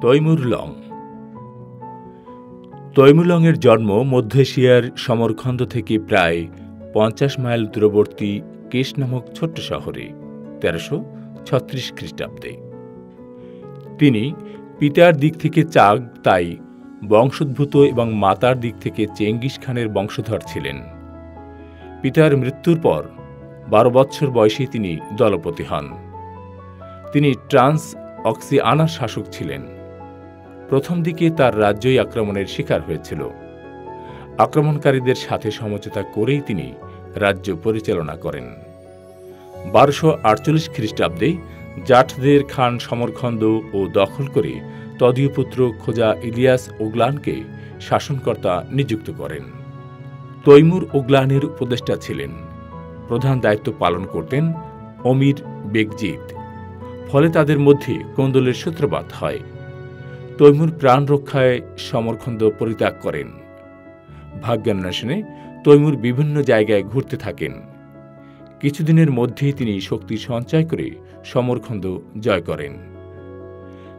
তৈমুরলং। তৈমুরলংয়ের জন্ম মধ্য এশিয়ার সমরখন্দ থেকে প্রায় ৫০ মাইল দূরবর্তী কেশ নামক ছোট্ট শহরে ১৩৩৬ খ্রিস্টাব্দে। তিনি পিতার দিক থেকে চাগ তাই বংশোদ্ভূত এবং মাতার দিক থেকে চেঙ্গিস খানের বংশধর ছিলেন। পিতার মৃত্যুর পর ১২ বৎসর বয়সে তিনি দলপতি হন। তিনি ট্রান্স অক্সিয়ানার শাসক ছিলেন। প্রথম দিকে তার রাজ্যই আক্রমণের শিকার হয়েছিল। আক্রমণকারীদের সাথে সমঝোতা করেই তিনি রাজ্য পরিচালনা করেন। ১২৪৮ খ্রিস্টাব্দে জাঠদের খান সমরখন্দ ও দখল করে তদীয় পুত্র খোজা ইলিয়াস ওগলানকে শাসনকর্তা নিযুক্ত করেন। তৈমুর ওগলানের উপদেষ্টা ছিলেন। প্রধান দায়িত্ব পালন করতেন অমির বেগজিদ। ফলে তাদের মধ্যে কোন্দলের সূত্রপাত হয়। তৈমুর প্রাণ রক্ষায় সমরখন্দ পরিত্যাগ করেন। ভাগ্যান্বেষণে তৈমুর বিভিন্ন জায়গায় ঘুরতে থাকেন। কিছুদিনের মধ্যেই তিনি শক্তি সঞ্চয় করে সমরখন্দ জয় করেন।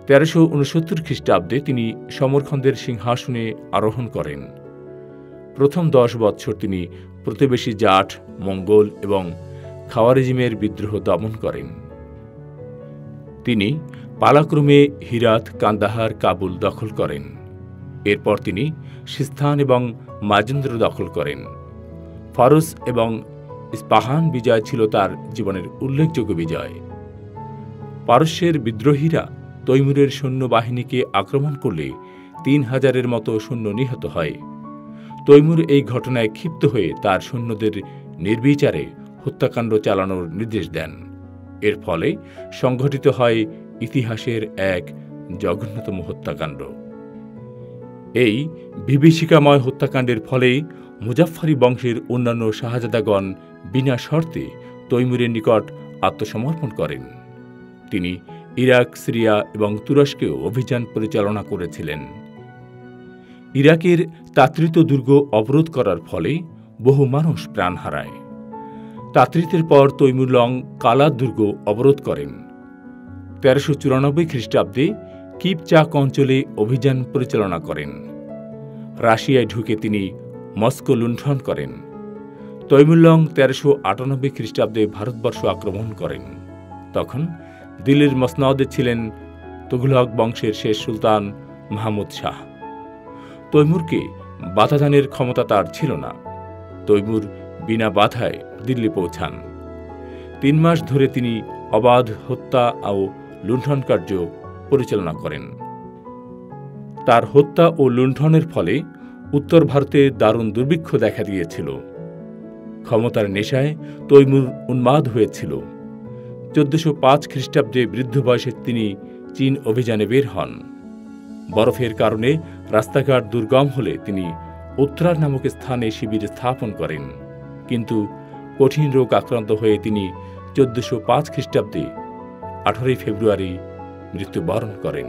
১৩৬৯ খ্রিস্টাব্দে তিনি সমরখন্দের সিংহাসনে আরোহণ করেন। প্রথম ১০ বৎসর তিনি প্রতিবেশী জাঠ, মঙ্গল এবং খাওয়ারিজিমের বিদ্রোহ দমন করেন। তিনি পালাক্রমে হিরাত, কান্দাহার, কাবুল দখল করেন। এরপর তিনি সিস্তান এবং মাজেন্দ্র দখল করেন। ফারুস এবং ইস্পাহান বিজয় ছিল তার জীবনের উল্লেখযোগ্য বিজয়। পারস্যের বিদ্রোহীরা তৈমুরের সৈন্যবাহিনীকে আক্রমণ করলে ৩,০০০-এর মতো সৈন্য নিহত হয়। তৈমুর এই ঘটনায় ক্ষিপ্ত হয়ে তার সৈন্যদের নির্বিচারে হত্যাকাণ্ড চালানোর নির্দেশ দেন। এর ফলে সংঘটিত হয় ইতিহাসের এক জঘন্যতম হত্যাকাণ্ড। এই বিভীষিকাময় হত্যাকাণ্ডের ফলে মুজাফফরি বংশের অন্যান্য শাহজাদাগণ বিনা শর্তে তৈমুরের নিকট আত্মসমর্পণ করেন। তিনি ইরাক, সিরিয়া এবং তুরস্কেও অভিযান পরিচালনা করেছিলেন। ইরাকের তাতরিত দুর্গ অবরোধ করার ফলে বহু মানুষ প্রাণ হারায়। তাতরিতের পর তৈমুরলং কালাত দুর্গ অবরোধ করেন। ১৩৯৪ খ্রিস্টাব্দে কিপচাক অঞ্চলে অভিযান পরিচালনা করেন। রাশিয়ায় ঢুকে তিনি মস্কো লুণ্ঠন করেন। তৈমুরলং ১৩৯৮ খ্রিস্টাব্দে ভারতবর্ষ আক্রমণ করেন। তখন দিল্লির মসনদে ছিলেন তুঘলক বংশের শেষ সুলতান মাহমুদ শাহ। তৈমুরকে বাধাদানের ক্ষমতা তার ছিল না। তৈমুর বিনা বাধায় দিল্লি পৌঁছান। ৩ মাস ধরে তিনি অবাধ হত্যা ও লুণ্ঠন কার্য পরিচালনা করেন। তার হত্যা ও লুণ্ঠনের ফলে উত্তর ভারতে দারুণ দুর্ভিক্ষ দেখা দিয়েছিল। ক্ষমতার নেশায় তৈমুর উন্মাদ হয়েছিল। ১৪০৫ খ্রিস্টাব্দে বৃদ্ধ বয়সে তিনি চীন অভিযানে বের হন। বরফের কারণে রাস্তাঘাট দুর্গম হলে তিনি উত্তরার নামক স্থানে শিবির স্থাপন করেন। কিন্তু কঠিন রোগ আক্রান্ত হয়ে তিনি ১৪০৫ খ্রিস্টাব্দে ১৮ ফেব্রুয়ারি মৃত্যুবরণ করেন।